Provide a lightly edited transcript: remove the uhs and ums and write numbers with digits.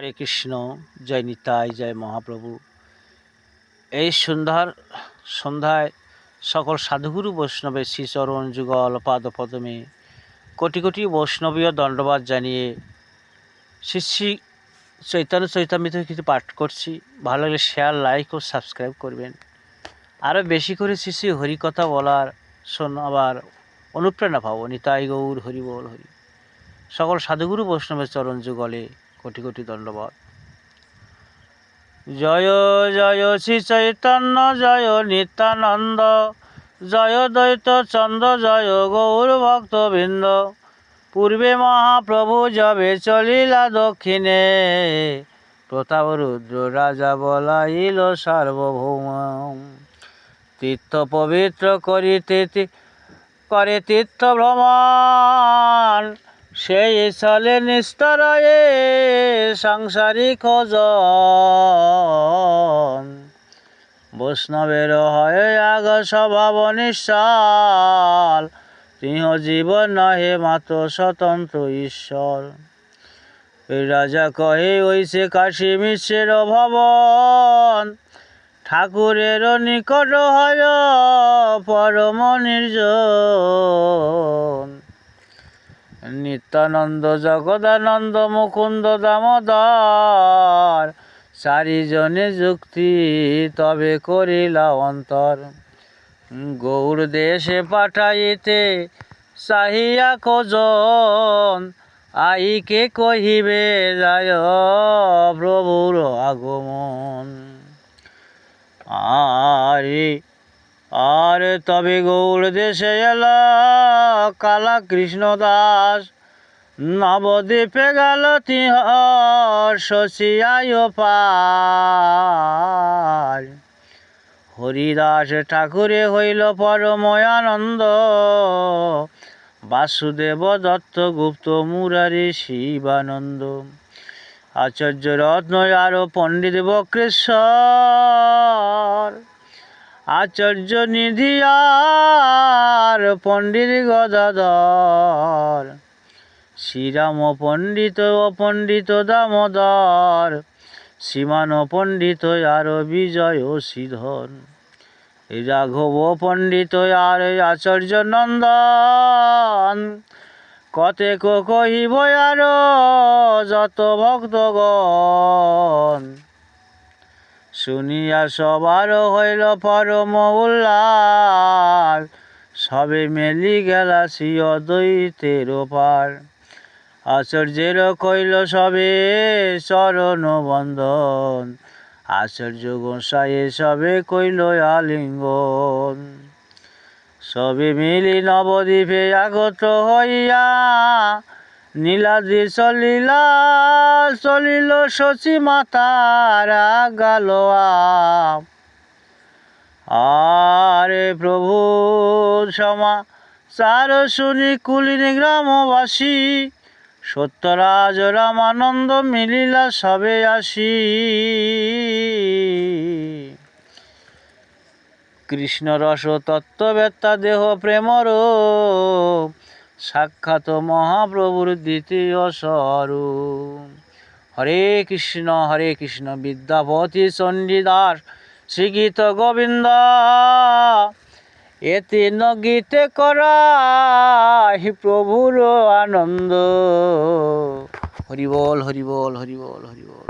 হরে কৃষ্ণ, জয় নিতাই, জয় মহাপ্রভু। এই সন্ধ্যায় সকল সাধুগুরু বৈষ্ণবের শ্রীচরণ যুগল পাদপদ্মে কোটি কোটি বৈষ্ণবীয় দণ্ডবাদ জানিয়ে শ্রী শ্রী চৈতন্য চৈতামৃত কিছু পাঠ করছি। ভালো লাগলে শেয়ার, লাইক ও সাবস্ক্রাইব করবেন। আরও বেশি করে শ্রী শ্রী হরিকথা বলার শোনাবার অনুপ্রেরণা পাবো। নিতাই গৌর হরি বল হরি। সকল সাধুগুরু বৈষ্ণবের চরণ যুগলে কোটি কোটি দণ্ডবাদ। জয় জয় শ্রী চৈতন্য, জয় নিত্যানন্দ, জয় দ্বৈত চন্দ্র, জয় গৌর ভক্তবৃন্দ। পূর্বে মহাপ্রভু যবে চলিলা দক্ষিণে, প্রতাপ রুদ্র রাজা বলাইল সার্বভৌম। তীর্থ পবিত্র করে তীর্থ ভ্রমণ, সেই স্থলে নিস্তরয়ে সাংসারিক জন। বৈষ্ণবের হয় আগ স্বভাব নিশ্চল, তিহ জীবন নহে মাত্র স্বতন্ত্র ঈশ্বর। রাজা কহে ওইসে কাশী মিশ্রের ভবন, ঠাকুরের নিকট হয় পরম নির্জন। নিত্যানন্দ, জগদানন্দ, মুকুন্দ, দামোদর, চারিজনে যুক্তি তবে করিলা অন্তর। গৌর দেশে পাঠাইতে চাহিয়া খোঁজন, আইকে কহিবে যায় প্রভুর আগমন। আরে তবে গৌর দেশে এলা কালা কৃষ্ণ দাস, নবদ্বীপে গেল তিহ শশিয়ায় পার। হরিদাস ঠাকুরে হইল পরম আনন্দ, বাসুদেব দত্ত গুপ্ত মুরারি শিবানন্দ। আচার্য রত্ন আরো পণ্ডিত বক্রেশ্বর, আচার্য নিধি আর পণ্ডিত গদাধর। শ্রীরাম পণ্ডিত ও পণ্ডিত দামোদর, শ্রীমান পণ্ডিত আর বিজয় শ্রীধর। রাঘব পণ্ডিত আর আচার্য নন্দন, কতেক কহিব আর যত ভক্তগণ। শুনিয়া সবার হইল পরম উল্লাস, সবে মেলি গেলা শ্রী অদ্বৈতের পার। আচার্যের কইল সবে চরণ বন্দন, আচার্য গোসাই সবে কইল আলিঙ্গন। সবে মিলি নবদ্বীপে আগত হইয়া, নীলাদ্রি চলিল শচী মাতার গালোয়া। আরে প্রভু সমাচার শুনি কুলিনী গ্রামবাসী, সত্যরাজ রামানন্দ মিলিলা সবে আসি। কৃষ্ণ রস তত্ত্ববেত্তা দেহ প্রেমরূপ, সাক্ষাৎ মহাপ্রভুর দ্বিতীয় স্বরূপ। হরে কৃষ্ণ বিদ্যাপতি চণ্ডীদাস শ্রীগীত গোবিন্দ, এ তিন গীতে করাই প্রভুর আনন্দ। হরি বল হরি বল হরি বল হরি বল।